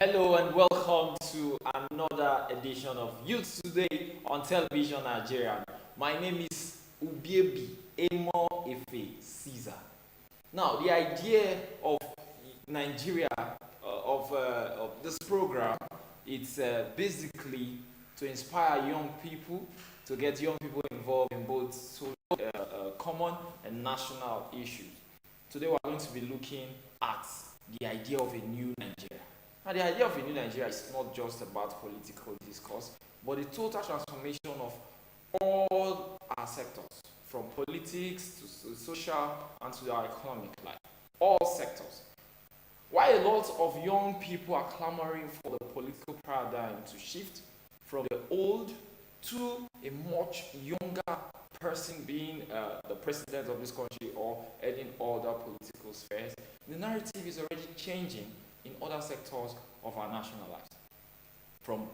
Hello and welcome to another edition of Youth Today on Television Nigeria. My name is Ubiebi Emo Efe Caesar. Now, the idea of Nigeria, of this program, it's basically to inspire young people, to get young people involved in both common and national issues. Today, we're going to be looking at the idea of a new Nigeria. Now, the idea of a new Nigeria is not just about political discourse, but the total transformation of all our sectors, from politics to social and to our economic life. All sectors. Why a lot of young people are clamoring for the political paradigm to shift from the old to a much younger person being the president of this country or heading other political spheres, the narrative is already changing in other sectors of our national lives, from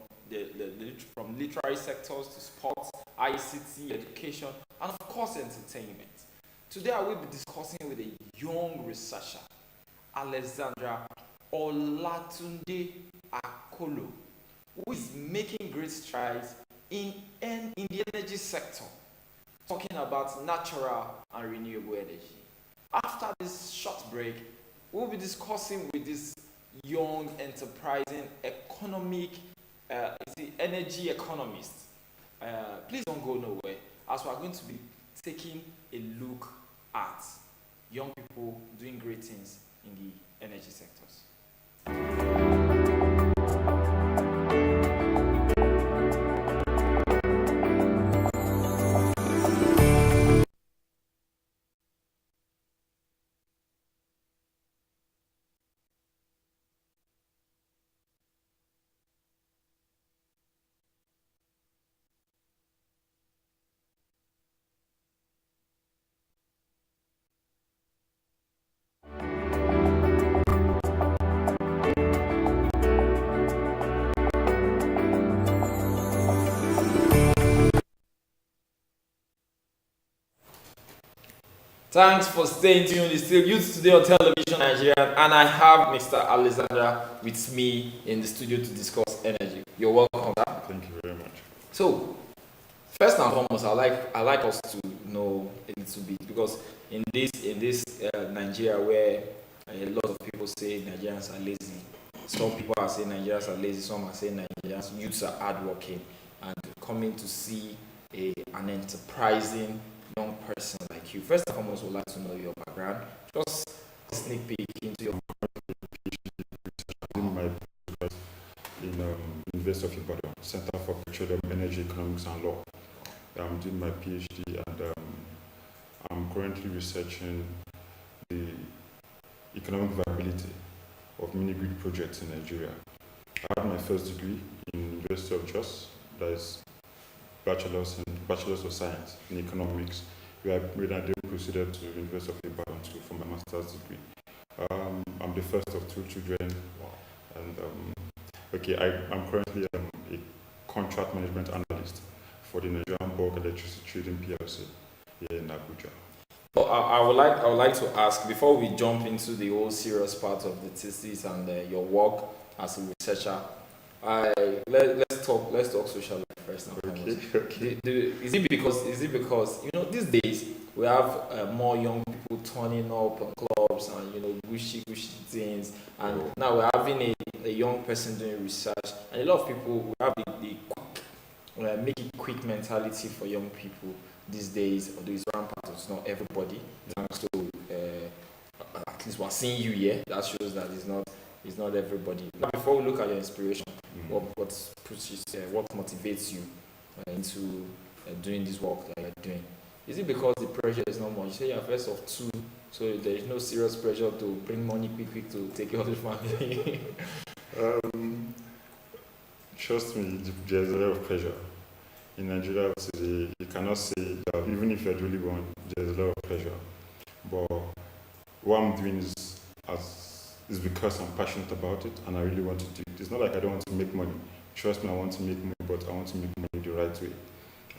from literary sectors to sports, ICT, education, and of course entertainment. Today I will be discussing with a young researcher, Alexandra Olatunde Akolo, who is making great strides in the energy sector, talking about natural and renewable energy. After this short break, we'll be discussing with this young, enterprising, energy economist. Please don't go nowhere, as we are going to be taking a look at young people doing great things in the energy sectors. Thanks for staying tuned. It's still Youth Today on Television Nigeria, and I have Mr. Alexandra with me in the studio to discuss energy. You're welcome, sir. Thank you very much. So, first and foremost, I like us to know a little bit, because in this Nigeria where a lot of people say Nigerians are lazy. Some people are saying Nigerians are lazy. Some are saying Nigerians youths are hardworking, and coming to see an enterprising young person like you. First and foremost, we'd like to know your background. Just a sneak peek into your In my in University of Ibadan, Center for Petroleum Energy Economics and Law. I'm doing my PhD, and I'm currently researching the economic viability of mini-grid projects in Nigeria. I had my first degree in University of Jos, that is Bachelor's of Science in Economics, where I then proceeded to University of Ibadan for my master's degree. I'm the first of two children, and I'm currently a contract management analyst for the Nigerian Bulk Electricity Trading PLC here in Abuja. Well, I would like to ask, before we jump into the whole serious part of the thesis and your work as a researcher, let's talk social life first and foremost. Okay. Is it because these days we have more young people turning up on clubs and gushy things, and now we're having a young person doing research, and a lot of people we have the quick make it quick mentality for young people these days. Although it's rampant, it's not everybody. Thanks to at least we're seeing you here. That shows that it's not everybody. Now, before we look at your inspiration, what motivates you into doing this work that you're doing? Is it because the pressure is not much? You say you're first of two, so there is no serious pressure to bring money quick to take care of the family? Trust me, there's a lot of pressure. In Nigeria today, you cannot say that even if you're really born, there's a lot of pressure. But what I'm doing is because I'm passionate about it and I really want to do it. It's not like I don't want to make money. Trust me, I want to make money, but I want to make money the right way.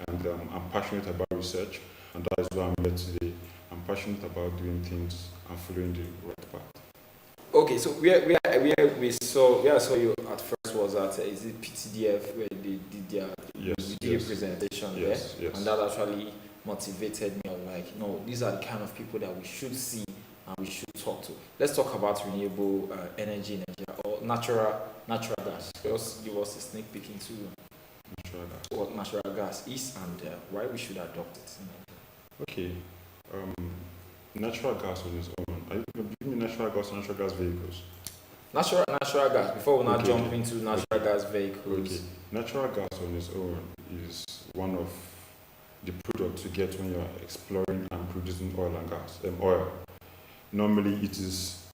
And I'm passionate about research, and that is why I'm here today. I'm passionate about doing things and following the right path. Okay, so we so yeah, so you at first was at is it PTDF where they did their Yes, video yes, presentation yes, there, yes. and that actually motivated me. I was like, no, these are the kind of people that we should see and we should talk to. Let's talk about renewable energy in Nigeria or natural gas. Just give us a sneak peek into Natural gas. what natural gas is and why we should adopt it. Okay. Natural gas on its own. Are you giving me natural gas vehicles? Natural gas. Before we now Okay, jump okay. into natural gas vehicles. Okay. Natural gas on its own is one of the products you get when you're exploring and producing oil and gas. Oil. Normally, it is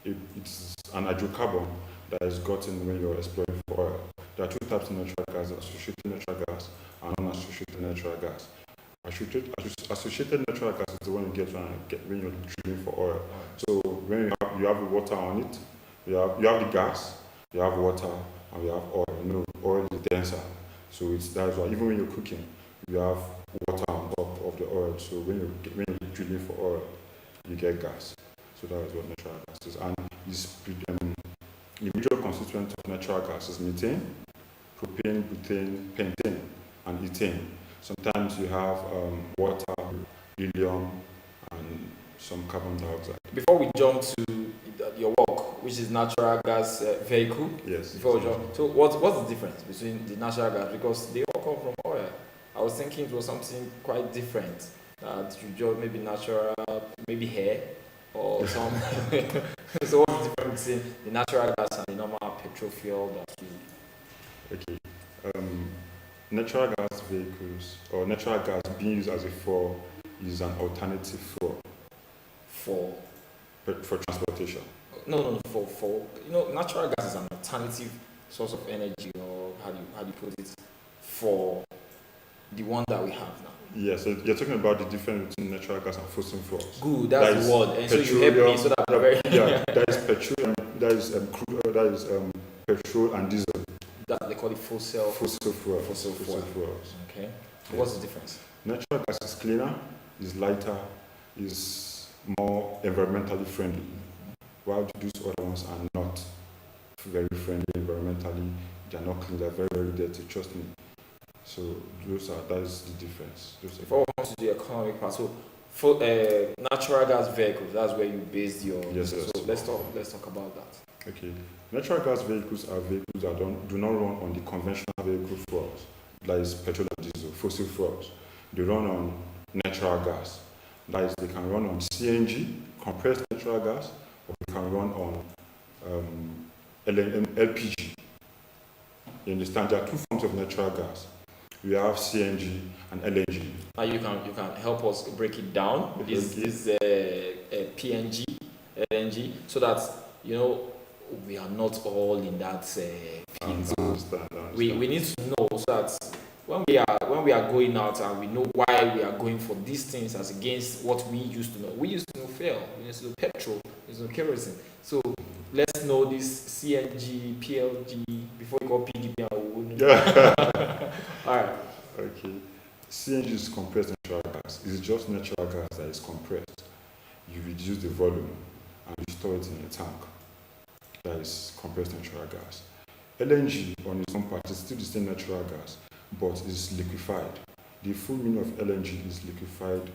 an hydrocarbon that is gotten when you're exploring for oil. There are two types of natural gas: associated natural gas and unassociated natural gas. Associated natural gas is the one you get when you're drilling for oil. So when you have the water on it, you have the gas, you have water, and you have oil. Oil is denser, so that's why even when you're cooking, you have water on top of the oil. So when you're drilling for oil, you get gas. So that is what natural gas is, and the major constituents of natural gas is methane, propane, butane, pentane, and ethane. Sometimes you have water, helium, and some carbon dioxide. Before we jump to your work, which is natural gas vehicle. Yes. Before we jump, so what's the difference between the natural gas, because they all come from oil? I was thinking it was something quite different. That you just maybe natural, maybe hair or some. So what's the difference between the natural gas and the normal petrol fuel that we? Okay. Natural gas vehicles or natural gas being used as a fuel is an alternative fuel For transportation. No, for natural gas is an alternative source of energy, or how do you put it, for the one that we have now. Yeah, so you're talking about the difference between natural gas and fossil fuels. Good, that's the word. And so you help me so that I'm very that is petrol, that is crude, that is petrol and diesel. That they call it fossil fuels. Okay. Yes. What's the difference? Natural gas is cleaner, is lighter, is more environmentally friendly. While these other ones are not very friendly environmentally, they are not clean, they are very, very dirty, trust me. So that is the difference. Before we come to the economic part, so for natural gas vehicles, that's where you base your. Yes. So let's talk about that. Okay. Natural gas vehicles are vehicles that do not run on the conventional vehicle fuels, that is petrol and diesel, fossil fuels. They run on natural gas. That is, they can run on CNG, compressed natural gas, or they can run on LPG. You understand? There are two forms of natural gas. We have CNG and LNG. Now you can help us break it down. Okay. This PNG, LNG, so that we are not all in that field. So we need to know, so that when we are going out and we know why we are going for these things as against what we used to know. We used to know fuel, we used to know petrol, we used to know kerosene. So let's know this CNG, PLG before we go PDP. All right. Okay. CNG is compressed natural gas. It's just natural gas that is compressed. You reduce the volume and you store it in a tank. That is compressed natural gas. LNG on its own part is still the same natural gas, but it's liquefied. The full meaning of LNG is liquefied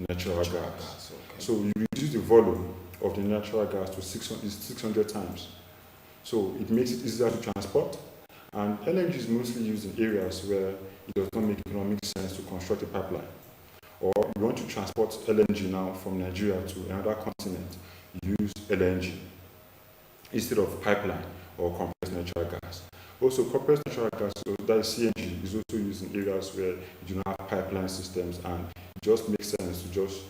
natural gas. Okay. So you reduce the volume of the natural gas to 600 times. So it makes it easier to transport. And LNG is mostly used in areas where it does not make economic sense to construct a pipeline. Or you want to transport LNG now from Nigeria to another continent, you use LNG instead of pipeline or compressed natural gas. Also, compressed natural gas, so that is CNG, is also used in areas where you do not have pipeline systems, and it just makes sense to just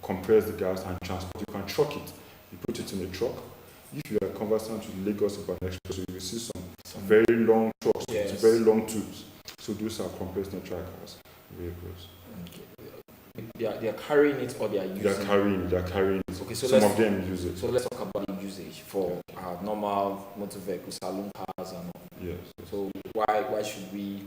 compress the gas and transport. You can truck it. You put it in a truck. If you are conversant to Lagos Ibadan Express, you will see some very long trucks, yes, very long tubes. So those are compressed natural gas vehicles. Okay. They are carrying it, or they are using it? They are carrying it. Okay, so some of them use it. So let's talk about the usage for our normal motor vehicles, saloon cars and all. Yes. So why should we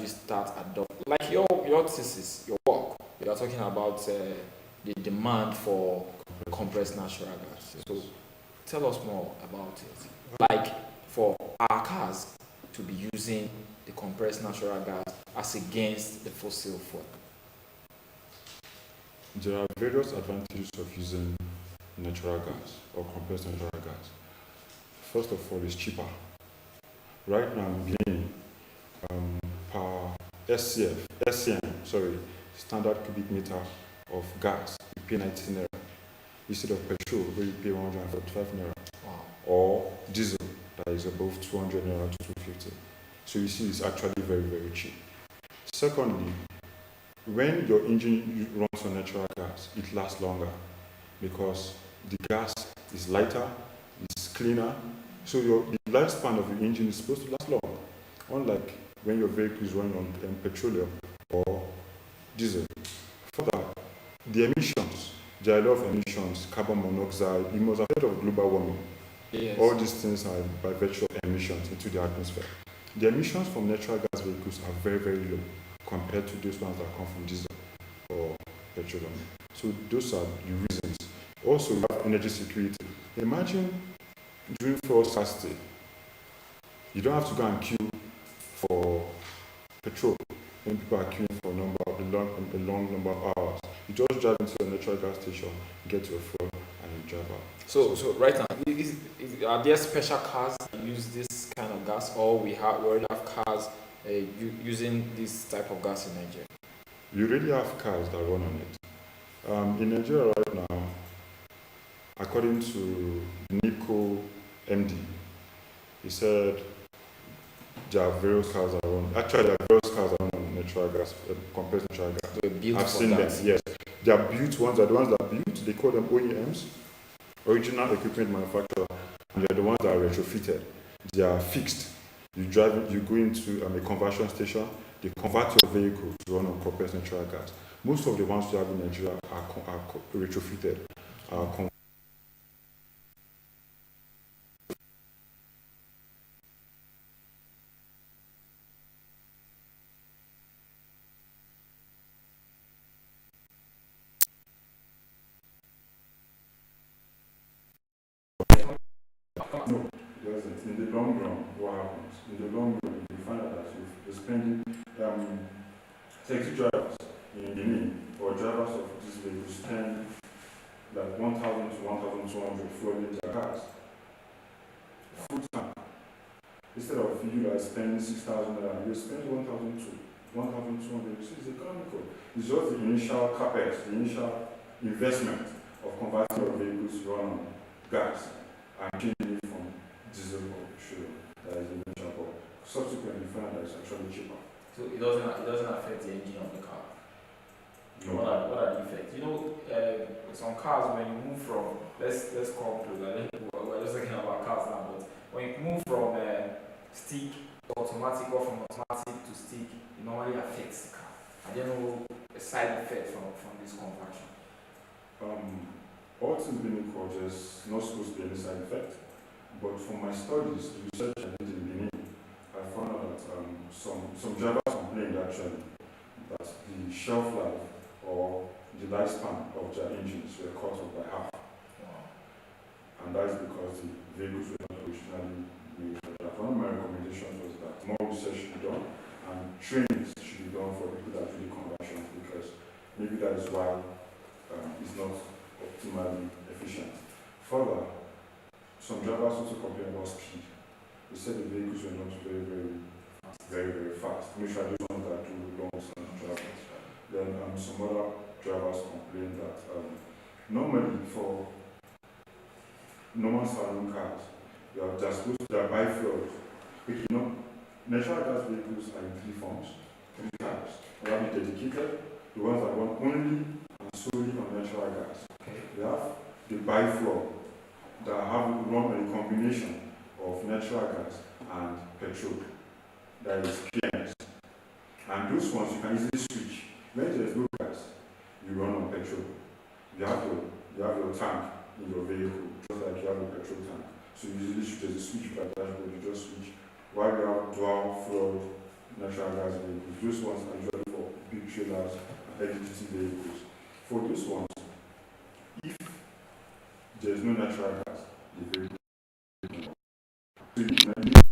start adopting, like your thesis, your work? You are talking about the demand for compressed natural gas. So Tell us more about it. Like for our cars to be using the compressed natural gas as against the fossil fuel. There are various advantages of using natural gas or compressed natural gas. First of all, it's cheaper. Right now, in Guinea, per standard cubic meter of gas, you pay 19 naira instead of petrol where you pay 145 naira, Wow. or diesel that is above 200 naira to 250. So you see, it's actually very, very cheap. Secondly, when your engine runs on natural gas, it lasts longer because the gas is lighter, it's cleaner, so the lifespan of your engine is supposed to last long. Unlike when your vehicle is running on petroleum or diesel. Further, the emissions, there are a lot of emissions, carbon monoxide, you must have heard of global warming. Yes. All these things are by virtue of emissions into the atmosphere. The emissions from natural gas vehicles are very, very low compared to those ones that come from diesel or petroleum. So those are the reasons. Also, we have energy security. Imagine during fuel scarcity, you don't have to go and queue for petrol when people are queuing for a long number of hours. You just drive into a natural gas station, get your fuel, and you drive out. So right now, are there special cars that use this kind of gas, or we already have cars using this type of gas in Nigeria? You already have cars that run on it. In Nigeria right now, according to Nico MD, he said there are various cars that run. Actually, there are various cars that run on natural gas, compressed natural gas. They're built I've for seen that. them. Yes, they are built ones. Are the ones that are built. They call them OEMs, original equipment manufacturer, and they're the ones that are retrofitted. They are fixed. You go into a conversion station. They convert your vehicle to run on compressed natural gas. Most of the ones we have in Nigeria are retrofitted. No, it doesn't. In the long run, what happens? In the long run, you find out that you're spending taxi drivers in Guinea or drivers of this vehicle spend like 1,000 to 1,200 fueling their cars. Full time. Instead of you like spending 6,000 naira, you spend 1,000 to 1,200. So it's economical. It's just the initial capex, the initial investment of converting your vehicles to run on gas and changing it from diesel or petrol. That is the initial part. Subsequently, you find that it's actually cheaper. So it doesn't affect the engine of the car. No. What are the effects? Some cars when you move from let's come to we're just talking about cars now, but when you move from stick to automatic or from automatic to stick, it normally affects the car. I don't know a side effect from this conversion. All things being equal, there's not supposed to be any side effect. But from my studies, the research I did in Benin, I found out that some drivers complained actually that the shelf life or the lifespan of their engines were cut off by half. Wow. And that is because the vehicles were not originally made for that. One of my recommendations was that more research should be done and trainings should be done for people that do the conversions, because maybe that is why it's not optimally efficient. Further, some drivers also complain about speed. They said the vehicles were not very fast. Make sure those ones that do long distance travel. Then some other drivers complain that normally for normal saloon cars, they're supposed to biofuel. Natural gas vehicles are in three forms, three types. We have the dedicated, the ones that run only and solely on natural gas. Okay. We have the biofuel that run a combination of natural gas and petrol. That is PNS. And those ones you can easily switch. When there's no gas, you run on petrol. You have your tank in your vehicle, just like you have a petrol tank. So you usually switch. There's a switch by dashboard, you just switch. While you have dual fuel natural gas vehicles, those ones are usually for big trailers and heavy-duty vehicles. For those ones, if there is no natural gas,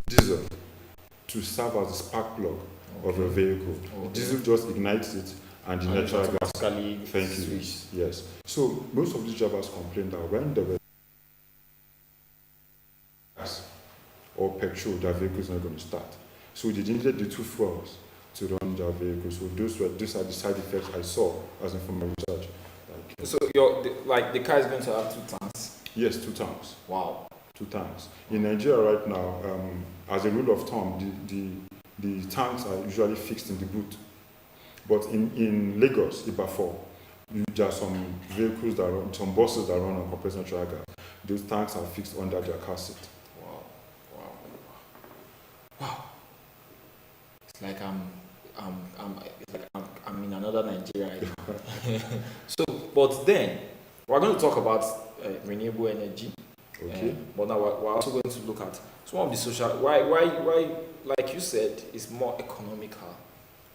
diesel to serve as a spark plug of a vehicle. Okay. Diesel just ignites it and the natural gas. Thank you. Switch. Yes. So most of these drivers complain that when there were gas or petrol, their vehicle is not going to start. So they needed the two fuels to run their vehicle. So those are the side effects I saw as in from my research. So the car is going to have 2 tanks? Yes, 2 tanks. Wow. 2 tanks. In Nigeria right now, as a rule of thumb, the tanks are usually fixed in the boot. But in Lagos, Ibafor, there are some vehicles that run, some buses that run on compressed natural gas. Those tanks are fixed under their car seat. Wow. It's like I'm in another Nigeria. So, but then we're going to talk about renewable energy. Okay. But now we're also going to look at some of the social. Why? Like you said, it's more economical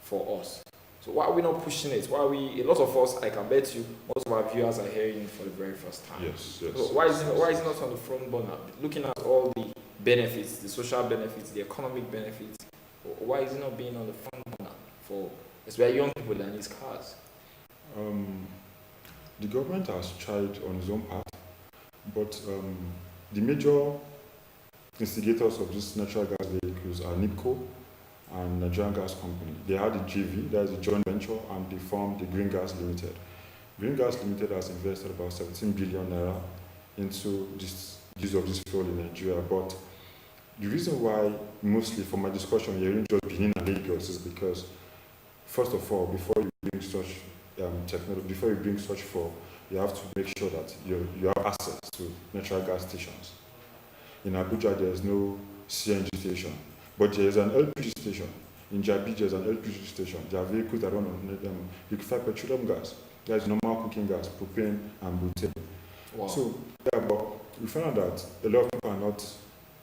for us. So why are we not pushing it? Why are we? A lot of us, I can bet you, most of our viewers are hearing it for the very first time. Yes. So why is it not on the front burner? Looking at all the benefits, the social benefits, the economic benefits, why is it not being on the front burner for especially young people that need cars? The government has tried on its own part, but the major instigators of these natural gas vehicles are NIPCO and Nigerian Gas Company. They had the JV, that is a joint venture, and they formed the Green Gas Limited. Green Gas Limited has invested about 17 billion naira into this use of this fuel in Nigeria. But the reason why, mostly for my discussion here in just Benin and Lagos, is because, first of all, before you bring such technology, before you bring such fuel, you have to make sure that you have access to natural gas stations. In Abuja, there is no CNG station, but there is an LPG station. In Jabi, there is an LPG station. There are vehicles that run on liquefied petroleum gas. There is normal cooking gas, propane and butane. Wow. So, but we found out that a lot of people are not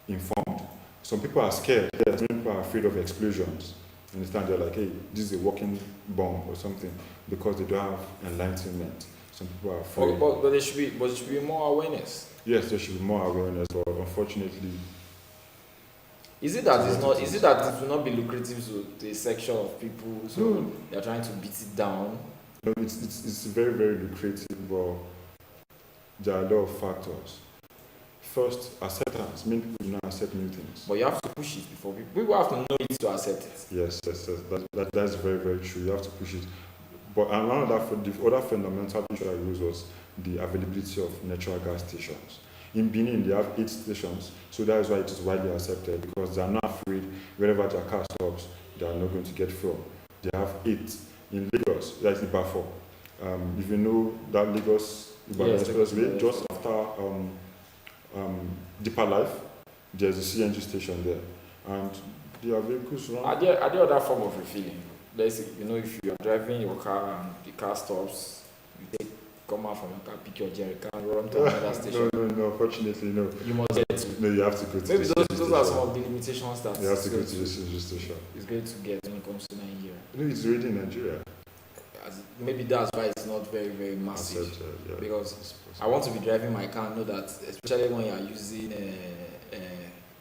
informed. Some people are scared. Some people are afraid of explosions. You understand? They're like, hey, this is a walking bomb or something, because they don't have enlightenment. Some people are afraid. But there should be more awareness. Yes, there should be more awareness, but unfortunately, is it that it will not be lucrative to the section of people, so they're trying to beat it down? No, it's very, very lucrative, but there are a lot of factors. First, acceptance. Many people do not accept new things. But you have to push it before people have to know it to accept it. Yes. That's very, very true. You have to push it. But another the other fundamental issue I raised was the availability of natural gas stations. In Benin, they have 8 stations, so that is why it is widely accepted, because they are not afraid wherever their car stops, they are not going to get fuel. They have 8. In Lagos, that's Ibafor. If you know that Lagos-Ibadan Expressway, just after Deeper Life, there's a CNG station there, and their vehicles run. Are there other form of refilling? Let's say, if you are driving your car and the car stops, you come out from your car, pick your jerry can, run to another station. No, fortunately, no. You must get to. No, you have to go to. Maybe those are some of the limitations that you have to go to the CNG station. It's going to get when it comes to Nigeria. No, it's already in Nigeria. Maybe that's why it's not very, very massive. Yeah. Because I want to be driving my car and know that, especially when you are using,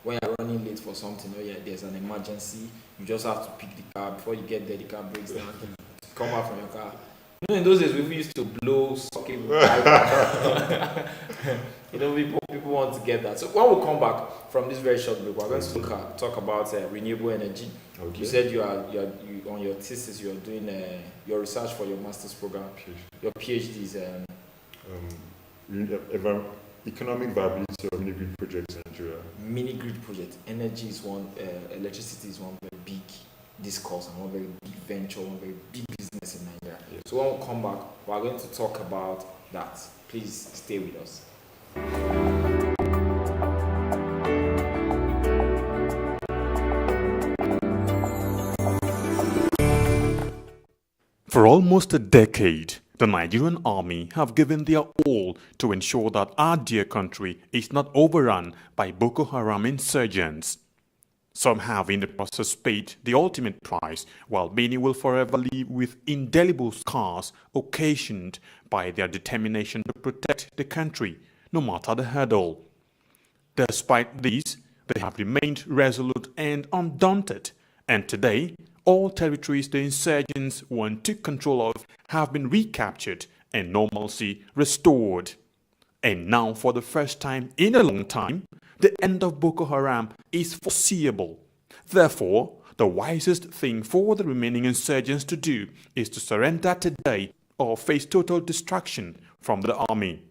when you are running late for something, or there's an emergency, you just have to pick the car. Before you get there, the car breaks down. Come out from your car. In those days, we used to blow socket. People want to get that. So when we come back from this very short break, we're going to talk about renewable energy. Okay. You said you on your thesis, you are doing your research for your master's program. Your PhD is economic viability of mini-grid projects in Nigeria. Mini-grid project. Energy is one, electricity is one very big discourse and one very big venture, one very big business in Nigeria. Yes. So when we come back, we're going to talk about that. Please stay with us. For almost a decade, the Nigerian army have given their all to ensure that our dear country is not overrun by Boko Haram insurgents. Some have in the process paid the ultimate price, while many will forever live with indelible scars occasioned by their determination to protect the country, no matter the hurdle. Despite these, they have remained resolute and undaunted, and today, all territories the insurgents once took control of have been recaptured and normalcy restored. And now, for the first time in a long time, the end of Boko Haram is foreseeable. Therefore, the wisest thing for the remaining insurgents to do is to surrender today or face total destruction from the army.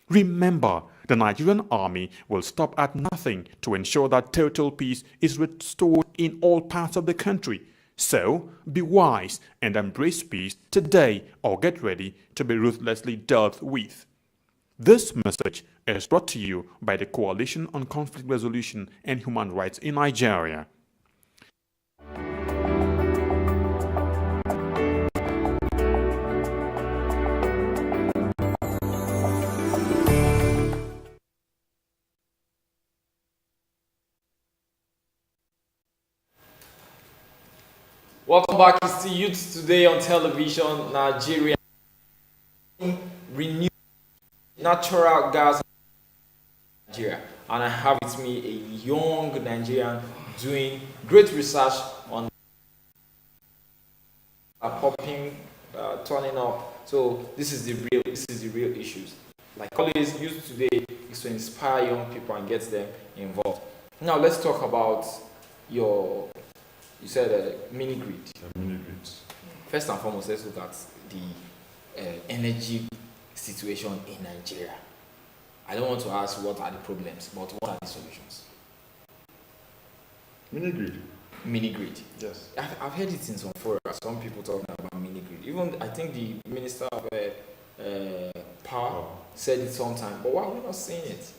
Remember, the Nigerian army will stop at nothing to ensure that total peace is restored in all parts of the country. So, be wise and embrace peace today or get ready to be ruthlessly dealt with. This message is brought to you by the Coalition on Conflict Resolution and Human Rights in Nigeria. Welcome back. It's the Youth Today on television. Nigerian Renewable natural gas in Nigeria, and I have with me a young Nigerian doing great research on popping, turning up. So this is the real issues. Like always, Youth Today is to inspire young people and get them involved. Now let's talk about you said mini grid. Mini grids. First and foremost, let's look at the energy situation in Nigeria. I don't want to ask what are the problems, but what are the solutions? Mini grid. Mini grid. Yes. I've heard it in some forums. Some people talking about mini grid. Even I think the Minister of Power said it sometime. But why are we not seeing it?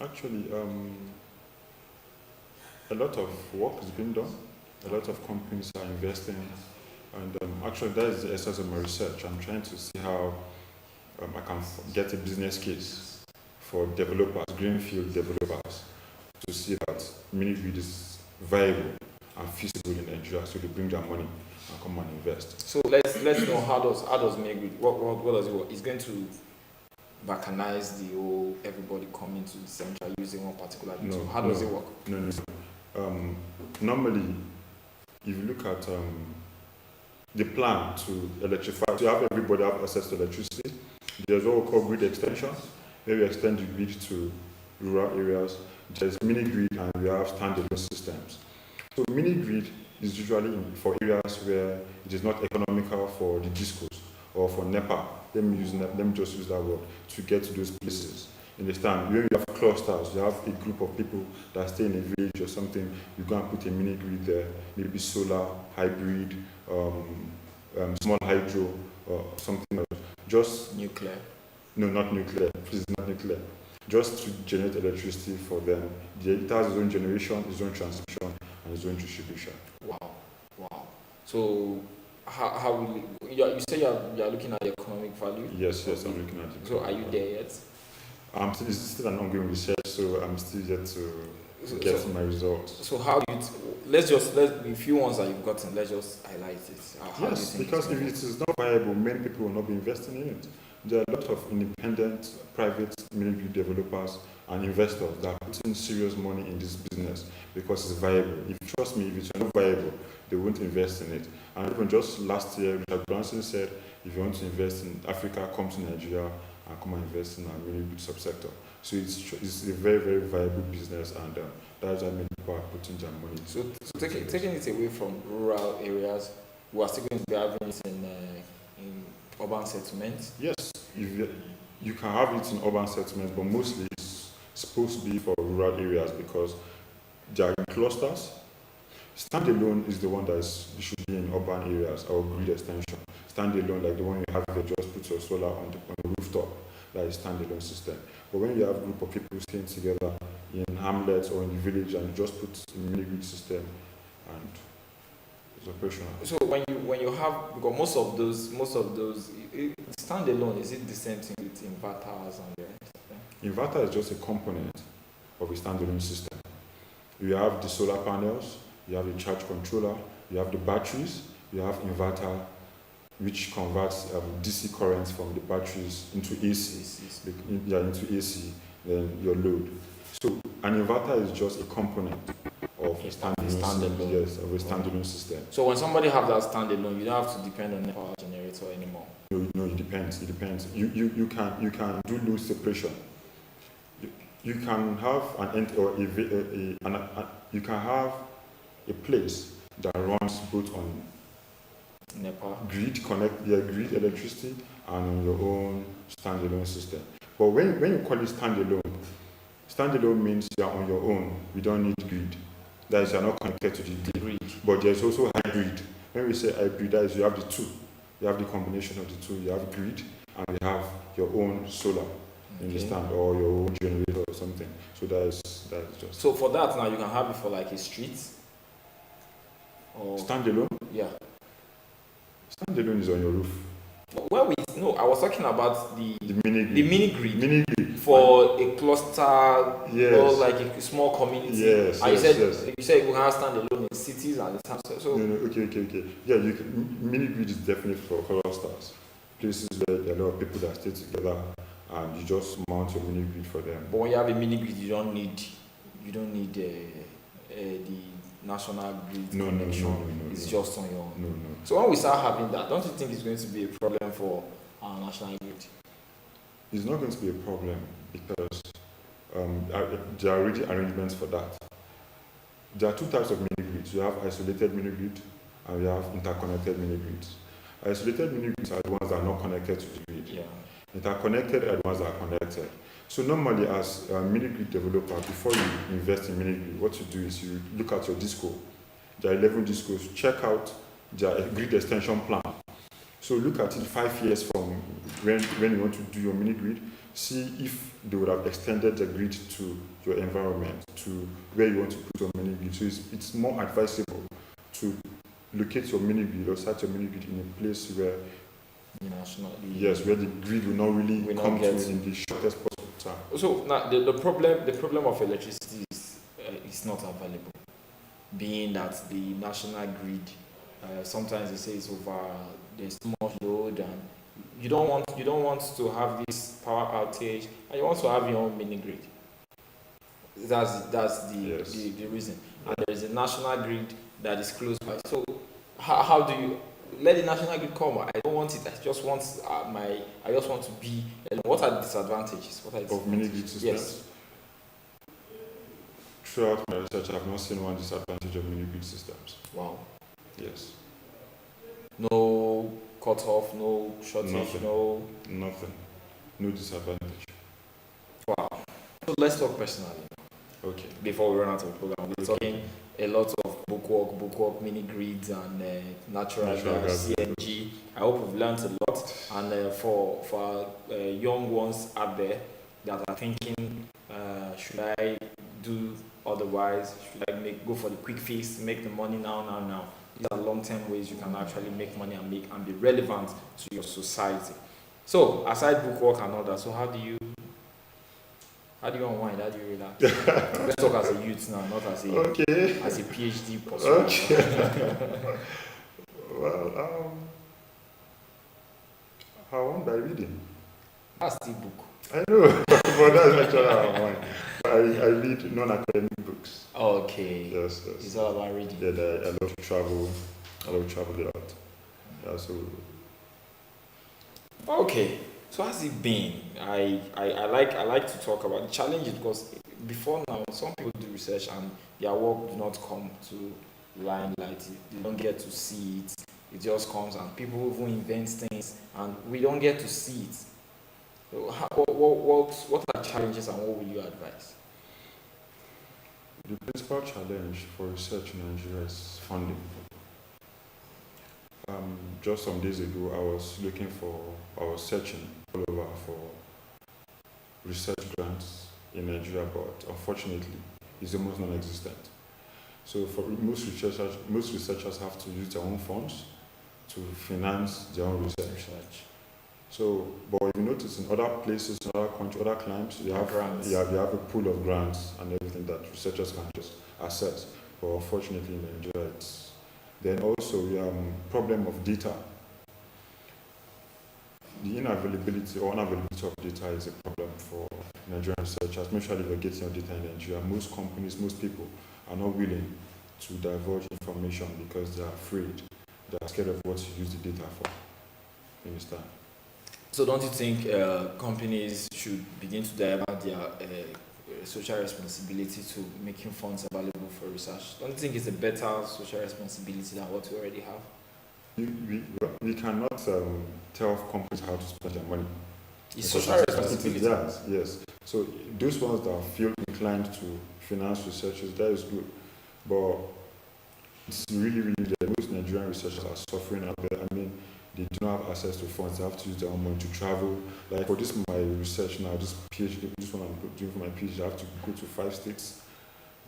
Actually, a lot of work is being done. A lot of companies are investing, and actually that is the essence of my research. I'm trying to see how I can get a business case for developers, greenfield developers, to see that mini grid is viable and feasible in Nigeria, so they bring their money and come and invest. So let's know how does mini grid what does it work? It's going to balkanize the whole everybody coming to the center using one particular grid. So how does it work? No. Normally, if you look at the plan to electrify, to have everybody have access to electricity, there's what we call grid extension, where we extend the grid to rural areas. There's mini grid and we have standalone systems. So mini grid is usually for areas where it is not economical for the discos or for NEPA. Let me just use that word to get to those places. Understand? When you have clusters, you have a group of people that stay in a village or something, you go and put a mini grid there, maybe solar, hybrid, small hydro, or something else. Just nuclear. No, not nuclear. Please, not nuclear. Just to generate electricity for them. It has its own generation, its own transmission, and its own distribution. Wow. So, how will you say you are looking at the economic value? Yes, I'm looking at it. So, are you there yet? It's still an ongoing research, so I'm still yet to get my results. So how do you? Let's the few ones that you've gotten. Let's just highlight it. Yes, because if it is not viable, many people will not be investing in it. There are a lot of independent, private mini grid developers and investors that are putting serious money in this business because it's viable. If you trust me, if it's not viable, they won't invest in it. And even just last year, Richard Branson said, if you want to invest in Africa, come to Nigeria and come and invest in a really good subsector. So it's a very, very viable business, and that's why many people are putting their money. So taking it away from rural areas, we are still going to be having it in urban settlements? Yes, you can have it in urban settlements, but mostly it's supposed to be for rural areas because they are in clusters. Standalone is the one that should be in urban areas, or grid extension. Standalone, like the one you have there, just put your solar on the rooftop. That is standalone system. But when you have a group of people staying together in hamlets or in the village and you just put a mini grid system and it's operational. So when you have, because most of those standalone, is it the same thing with inverters and the rest? Inverter is just a component of a standalone system. You have the solar panels, you have the charge controller, you have the batteries, you have inverter, which converts DC currents from the batteries into AC, into AC, then your load. So an inverter is just a component of a standalone. Yes, of a standalone system. So when somebody have that standalone, you don't have to depend on the power generator anymore. No, it depends. It depends. You can do load separation. You can have you can have a place that runs both on NEPA. grid electricity and on your own standalone system. But when you call it standalone means you are on your own. We don't need grid. That is, you are not connected to the grid. But there's also hybrid. When we say hybrid, that is, you have the two. You have the combination of the two. You have grid and you have your own solar. Understand, or your own generator or something. So that is just. So for that now, you can have it for like a street. Or Standalone. Yeah. Standalone is on your roof. I was talking about the mini grid. For a cluster, Yes. or like a small community. Yes. And Yes. you said we can have standalone in cities and so. No, okay. Yeah, mini grid is definitely for clusters. Places where there are a lot of people that stay together, and you just mount your mini grid for them. But when you have a mini grid, you don't need the national grid connection. No. It's just on your own. No. So when we start having that, don't you think it's going to be a problem for our national grid? It's not going to be a problem because there are already arrangements for that. There are two types of mini grids. You have isolated mini grid and we have interconnected mini grids. Isolated mini grids are the ones that are not connected to the grid. Yeah. Interconnected are the ones that are connected. So normally as a mini grid developer, before you invest in mini grid, what you do is you look at your disco. There are 11 discos. Check out their grid extension plan. So look at it 5 years from when you want to do your mini grid. See if they would have extended the grid to your environment, to where you want to put your mini grid. So it's more advisable to locate your mini grid or set your mini grid in a place where where the grid will not really come to in the shortest possible time. So now the problem of electricity is not available, being that the national grid sometimes they say it's over, there's too much load, and you don't want to have this power outage, and you want to have your own mini grid. That's the reason. And there is a national grid that is close by. So how do you let the national grid come? I don't want it. I just want to be. What are the disadvantages? Of mini grid systems? Yes. Throughout my research, I have not seen one disadvantage of mini grid systems. Wow. Yes. No cut-off, no shortage, Nothing. No disadvantage. Wow. So let's talk personally. Okay. Before we run out of the program, we're talking a lot of bookwork, mini grids, and natural gas, CNG. I hope we've learned a lot. And for young ones out there that are thinking, should I do otherwise? Should I go for the quick fix, make the money now? These are long-term ways you can actually make money and be relevant to your society. So aside bookwork and all that, so how do you unwind? How do you relax? Let's talk as a youth now, not as a PhD person. Okay. Well, I want by reading. That's the book. I know, but that's actually how I unwind. I read non-academic books. Okay. Yes. It's all about reading. Yeah, I love to travel. I love to travel a lot. Yeah, so. Okay. So how's it been? I like to talk about the challenges, because before now some people do research and their work do not come to limelight. They don't get to see it. It just comes, and people even invent things and we don't get to see it. So what are the challenges and what will you advise? The principal challenge for research in Nigeria is funding. Just some days ago, I was searching all over for research grants in Nigeria, but unfortunately, it's almost non-existent. So for most researchers have to use their own funds to finance their own research. So, but if you notice in other places, in other countries, other clients, you have grants. You have a pool of grants and everything that researchers can just access. But unfortunately, in Nigeria, then also we have problem of data. the inavailability or unavailability of data is a problem for Nigerian researchers, especially if you're getting your data in Nigeria. Most companies, most people are not willing to divulge information because they're afraid, they're scared of what to use the data for. You understand? So don't you think companies should begin to divert their social responsibility to making funds available for research? Don't you think it's a better social responsibility than what we already have? We cannot tell companies how to spend their money. It's social responsibility. Yes. So those ones that feel inclined to finance researchers, that is good. But it's really that most Nigerian researchers are suffering out there. I mean, they do not have access to funds. They have to use their own money to travel. Like for this, my research now, this PhD, this one I'm doing for my PhD, I have to go to 5 states,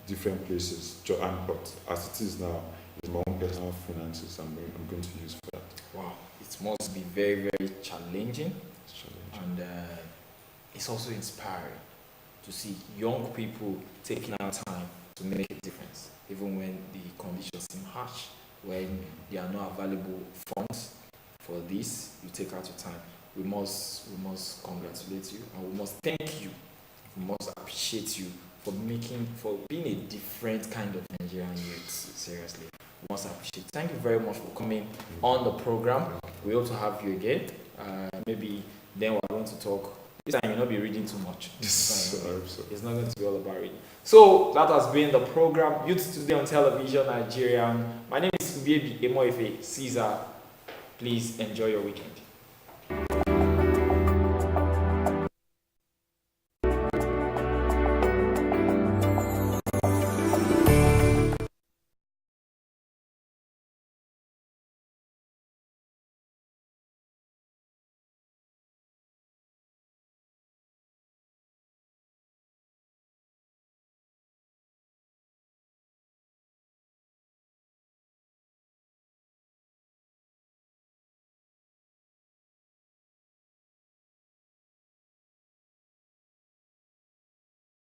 different places. But as it is now, it's my own personal finances I'm going to use for that. Wow, it must be very challenging. It's challenging. And it's also inspiring to see young people taking out time to make a difference, even when the conditions seem harsh, when there are no available funds for this. You take out your time. We must congratulate you, and we must thank you. We must appreciate you for being a different kind of Nigerian youth. Seriously, we must appreciate. Thank you very much for coming on the program. We hope to have you again. Maybe then we're going to talk. This time you'll not be reading too much. It's not going to be all about reading. So that has been the program, Youth Today on Television Nigerian. My name is Ubiebi Emoefe Caesar. Please enjoy your weekend.